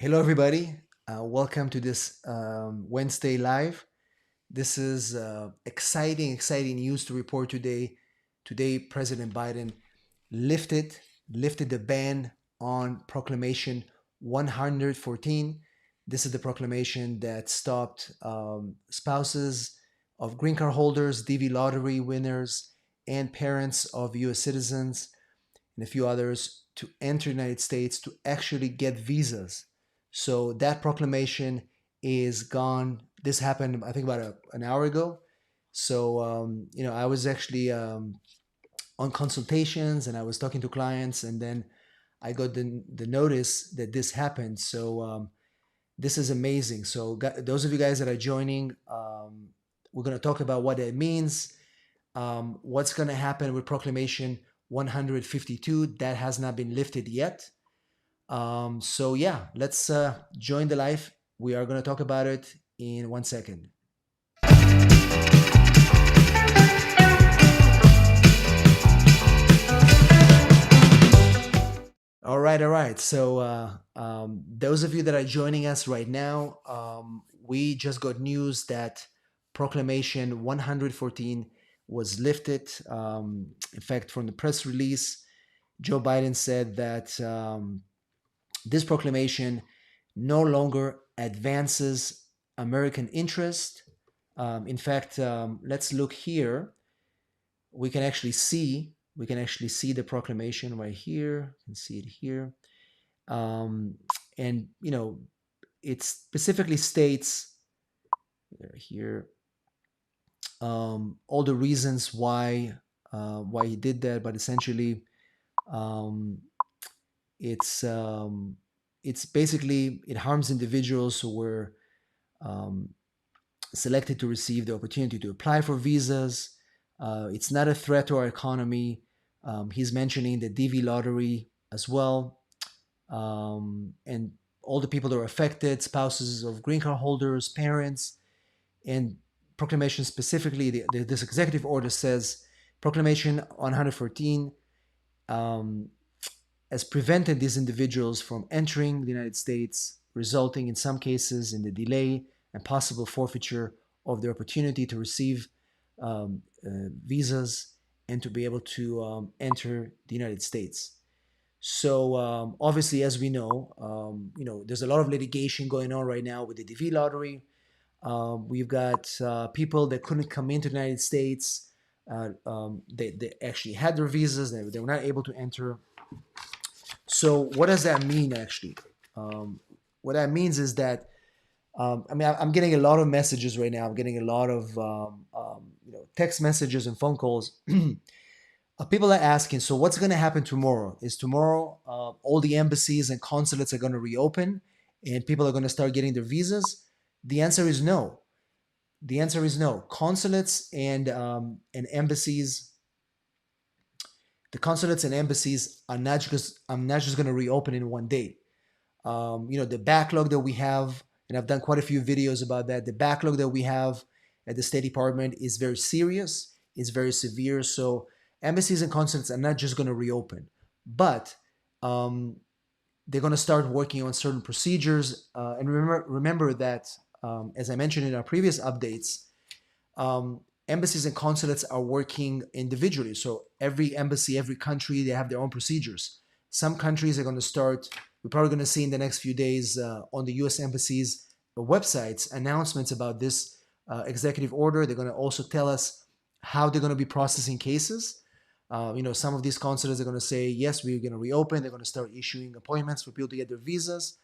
Hello, everybody. Welcome to this Wednesday live. This is exciting news to report today. Today, President Biden lifted lifted the ban on Proclamation 114. This is the proclamation that stopped spouses of green card holders, DV lottery winners, and parents of U.S. citizens and a few others to enter the United States to actually get visas. So that proclamation is gone. This happened, I think, about an hour ago. So, I was actually on consultations and I was talking to clients, and then I got the notice that this happened. So, this is amazing. So, those of you guys that are joining, we're going to talk about what it means, what's going to happen with Proclamation 152 that has not been lifted yet. So yeah, let's join the live. We are going to talk about it in 1 second. All right, all right. So those of you that are joining us right now, we just got news that Proclamation 114 was lifted. In fact, from the press release, Joe Biden said that this proclamation no longer advances American interest. In fact, let's look here. We can actually see the proclamation right here. You can see it here, and it specifically states here all the reasons why he did that. But essentially, um, it's it's basically it harms individuals who were um, selected to receive the opportunity to apply for visas. It's not a threat to our economy. He's mentioning the DV lottery as well, and all the people that are affected, spouses of green card holders, parents, and proclamation specifically. This executive order says Proclamation 114 um, has prevented these individuals from entering the United States, resulting in some cases in the delay and possible forfeiture of their opportunity to receive visas and to be able to enter the United States. So obviously, as we know, there's a lot of litigation going on right now with the DV lottery. We've got people that couldn't come into the United States. They actually had their visas. They were not able to enter. So what does that mean actually? What that means is that I'm getting a lot of messages right now. I'm getting a lot of text messages and phone calls. People are asking, so what's going to happen tomorrow? Is tomorrow all the embassies and consulates are going to reopen and people are going to start getting their visas? The answer is no. The answer is no. Consulates and embassies, are not just going to reopen in one day. The backlog that we have, and I've done quite a few videos about that. The backlog that we have at the State Department is very serious. It's very severe. So embassies and consulates are not just going to reopen, but they're going to start working on certain procedures. And remember that, as I mentioned in our previous updates, embassies and consulates are working individually. So every embassy, every country, they have their own procedures. Some countries are going to start, we're probably going to see in the next few days on the US embassies websites announcements about this executive order. They're going to also tell us how they're going to be processing cases. Some of these consulates are going to say, yes, we're going to reopen. They're going to start issuing appointments for people to get their visas.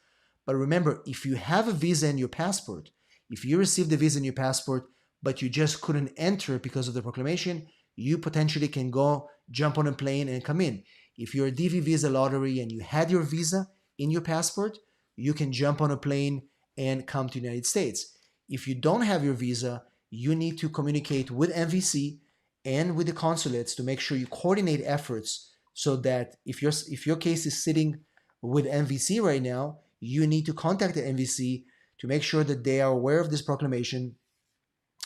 But remember, if you have a visa in your passport, if you received the visa in your passport, but you just couldn't enter because of the proclamation, you potentially can go jump on a plane and come in. If you're a DV visa lottery and you had your visa in your passport, you can jump on a plane and come to the United States. If you don't have your visa, you need to communicate with MVC and with the consulates to make sure you coordinate efforts so that if your case is sitting with MVC right now, you need to contact the MVC to make sure that they are aware of this proclamation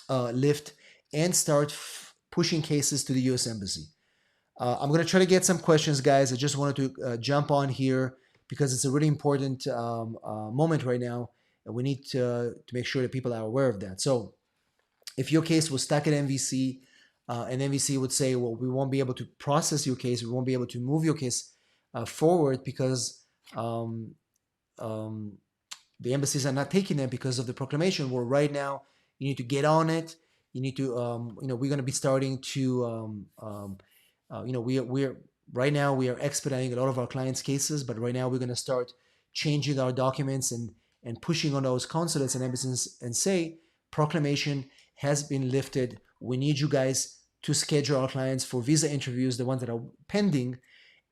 lift and start pushing cases to the U.S. Embassy. I'm going to try to get some questions, guys. I just wanted to jump on here because it's a really important moment right now, and we need to make sure that people are aware of that. So if your case was stuck at MVC, and MVC would say, well, we won't be able to process your case, we won't be able to move your case forward because um, um, the embassies are not taking it because of the proclamation. Well, right now you need to get on it. You need to, we're going to be starting to, we're right now we are expediting a lot of our clients' cases, but right now we're going to start changing our documents and pushing on those consulates and embassies and say, proclamation has been lifted. We need you guys to schedule our clients for visa interviews, the ones that are pending,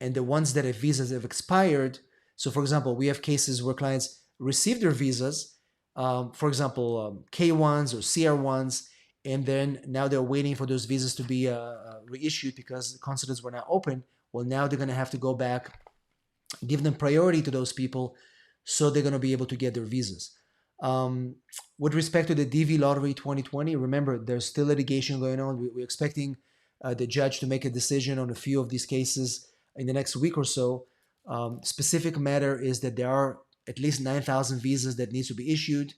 and the ones that have visas have expired. So, for example, we have cases where clients receive their visas, for example, K1s or CR1s, and then now they're waiting for those visas to be reissued because the consulates were not open. Well, now they're going to have to go back, give them priority to those people, so they're going to be able to get their visas. With respect to the DV Lottery 2020, remember, there's still litigation going on. We're expecting the judge to make a decision on a few of these cases in the next week or so. Specific matter is that there are at least 9,000 visas that needs to be issued.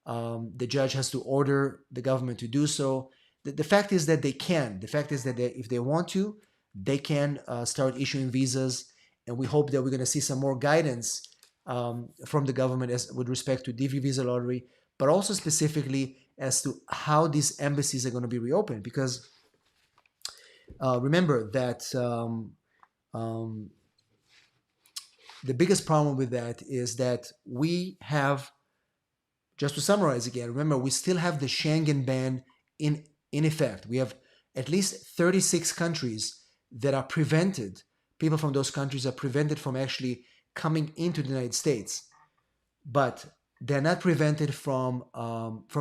The judge has to order the government to do so. The fact is that they can. The fact is that if they want to, they can start issuing visas, and we hope that we're going to see some more guidance from the government with respect to DV visa lottery, but also specifically as to how these embassies are going to be reopened. Because remember that the biggest problem with that is that we have, just to summarize again, remember, we still have the Schengen ban in effect. We have at least 36 countries that are prevented, people from those countries are prevented from actually coming into the United States, but they're not prevented from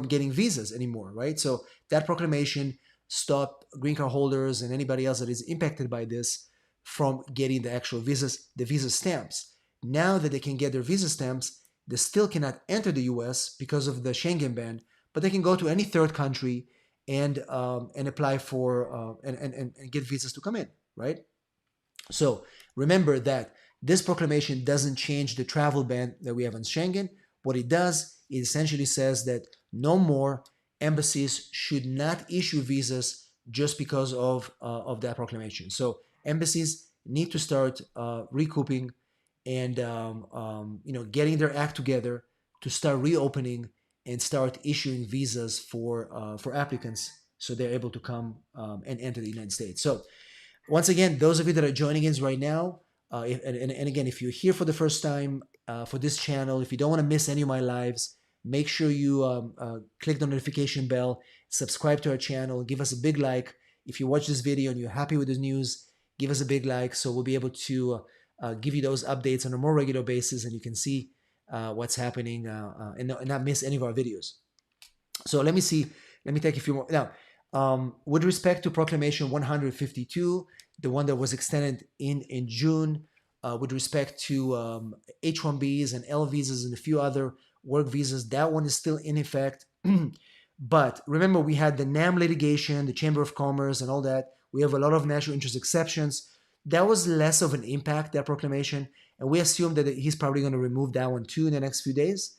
getting visas anymore, right? So that proclamation stopped green card holders and anybody else that is impacted by this from getting the actual visas, the visa stamps. Now that they can get their visa stamps, they still cannot enter the U.S. because of the Schengen ban, but they can go to any third country and apply for and get visas to come in, right? So remember that this proclamation doesn't change the travel ban that we have on Schengen. What it does, it essentially says that no more embassies should not issue visas just because of that proclamation. So embassies need to start recouping and getting their act together to start reopening and start issuing visas for applicants so they're able to come and enter the United States. So once again, those of you that are joining in right now, and again, if you're here for the first time for this channel, if you don't want to miss any of my lives, make sure you click the notification bell, subscribe to our channel, give us a big like. If you watch this video and you're happy with the news, give us a big like so we'll be able to give you those updates on a more regular basis and you can see what's happening and not miss any of our videos. So let me take a few more. Now, with respect to Proclamation 152, the one that was extended in June, with respect to H-1Bs and L visas and a few other work visas, that one is still in effect. But remember, we had the NAM litigation, the Chamber of Commerce and all that. We have a lot of national interest exceptions. That was less of an impact, that proclamation, and we assume that he's probably going to remove that one too in the next few days.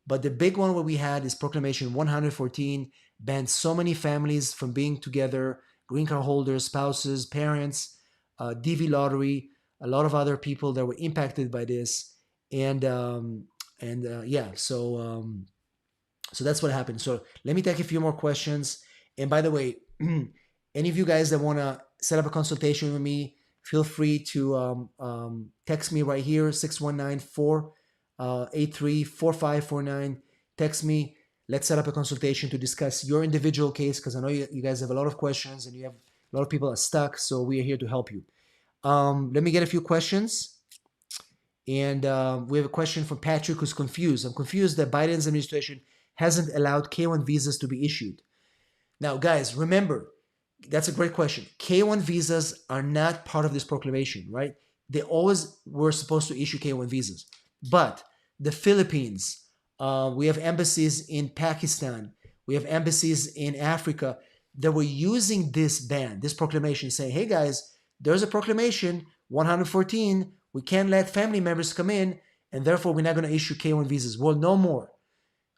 But the big one what we had is Proclamation 114, banned so many families from being together, green card holders, spouses, parents, DV lottery, a lot of other people that were impacted by this. So that's what happened. So let me take a few more questions. And by the way, any of you guys that want to set up a consultation with me, feel free to text me right here, 619-483-4549. Text me. Let's set up a consultation to discuss your individual case because I know you guys have a lot of questions and you have a lot of people are stuck. So we are here to help you. Let me get a few questions. And we have a question from Patrick who's confused. I'm confused that Biden's administration hasn't allowed K-1 visas to be issued. Now, guys, remember, that's a great question. K-1 visas are not part of this proclamation, right? They always were supposed to issue K-1 visas. But the Philippines, we have embassies in Pakistan, we have embassies in Africa that were using this ban, this proclamation, saying, hey guys, there's a proclamation, 114, We can't let family members come in, and therefore we're not going to issue K1 visas. Well, no more.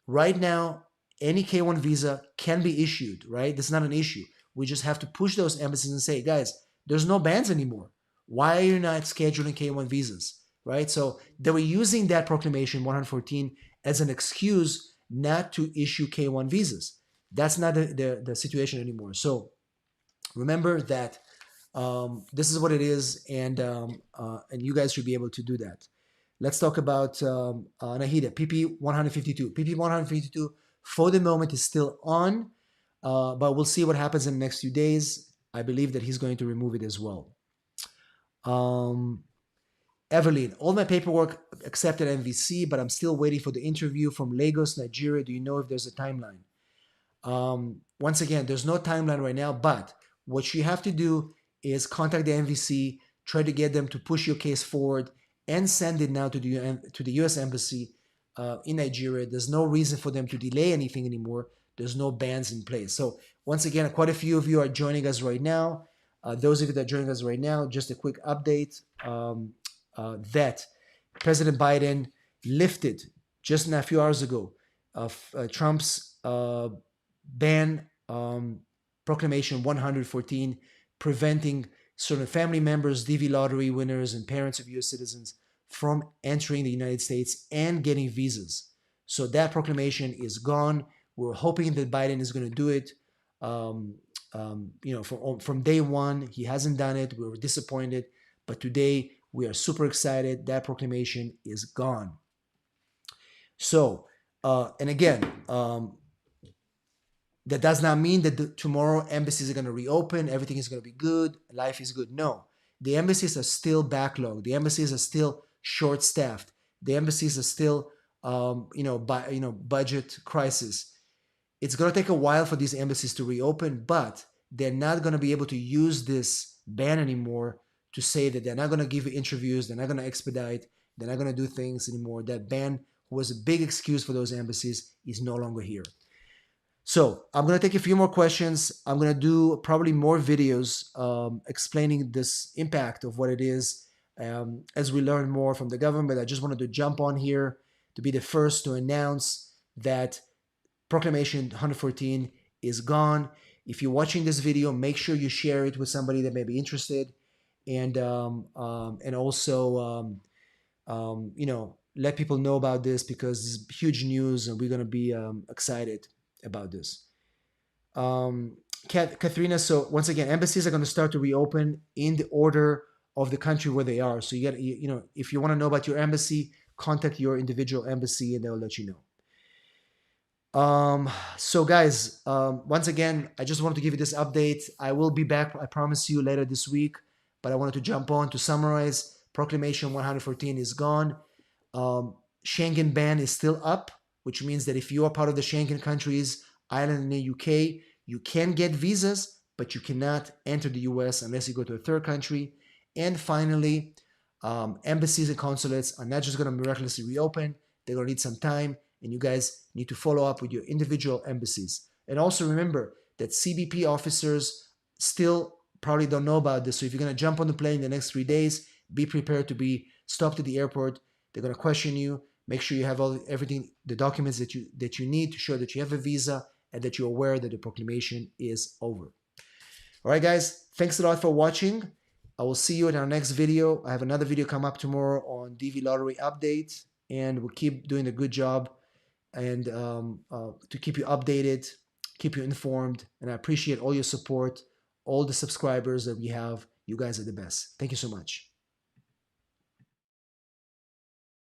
Right now, any K1 visa can be issued, right? That's not an issue. We just have to push those embassies and say, guys, there's no bans anymore. Why are you not scheduling K1 visas, right? So they were using that proclamation 114 as an excuse not to issue K1 visas. That's not the situation anymore. So remember that this is what it is, and you guys should be able to do that. Let's talk about Nahida, PP 152. PP 152 for the moment is still on, but we'll see what happens in the next few days. I believe that he's going to remove it as well. Evelyn, all my paperwork accepted at MVC, but I'm still waiting for the interview from Lagos, Nigeria. Do you know if there's a timeline? Once again, there's no timeline right now, but what you have to do is contact the MVC, try to get them to push your case forward, and send it now to the U.S. Embassy in Nigeria. There's no reason for them to delay anything anymore. There's no bans in place. So once again, quite a few of you are joining us right now. Those of you that are joining us right now, just a quick update that President Biden lifted just a few hours ago of Trump's ban proclamation 114, preventing certain family members, DV lottery winners, and parents of U.S. citizens from entering the United States and getting visas. So that proclamation is gone. We're hoping that Biden is going to do it. From day one, he hasn't done it. We were disappointed, but today we are super excited. That proclamation is gone. So, and again, that does not mean that tomorrow embassies are going to reopen, everything is going to be good, life is good. No, the embassies are still backlogged. The embassies are still short-staffed. The embassies are still, budget crisis. It's going to take a while for these embassies to reopen, but they're not going to be able to use this ban anymore to say that they're not going to give interviews, they're not going to expedite, they're not going to do things anymore. That ban was a big excuse for those embassies is no longer here. So I'm going to take a few more questions. I'm going to do probably more videos explaining this impact of what it is as we learn more from the government. I just wanted to jump on here to be the first to announce that Proclamation 114 is gone. If you're watching this video, make sure you share it with somebody that may be interested, and also let people know about this, because it's huge news and we're going to be excited about this. Katharina, so once again, embassies are going to start to reopen in the order of the country where they are. So you get, if you want to know about your embassy, contact your individual embassy and they'll let you know. So guys, once again, I just wanted to give you this update. I will be back, I promise you, later this week, but I wanted to jump on to summarize. Proclamation 114 is gone. Schengen ban is still up, which means that if you are part of the Schengen countries, Ireland and the UK, you can get visas, but you cannot enter the US unless you go to a third country. And finally, embassies and consulates are not just going to miraculously reopen. They're going to need some time, and you guys need to follow up with your individual embassies. And also remember that CBP officers still probably don't know about this. So if you're going to jump on the plane in the next 3 days, be prepared to be stopped at the airport. They're going to question you. Make sure you have everything, the documents that you need to show that you have a visa and that you're aware that the proclamation is over. All right, guys, thanks a lot for watching. I will see you in our next video. I have another video come up tomorrow on DV Lottery update, and we'll keep doing a good job and to keep you updated, keep you informed, and I appreciate all your support, all the subscribers that we have. You guys are the best. Thank you so much.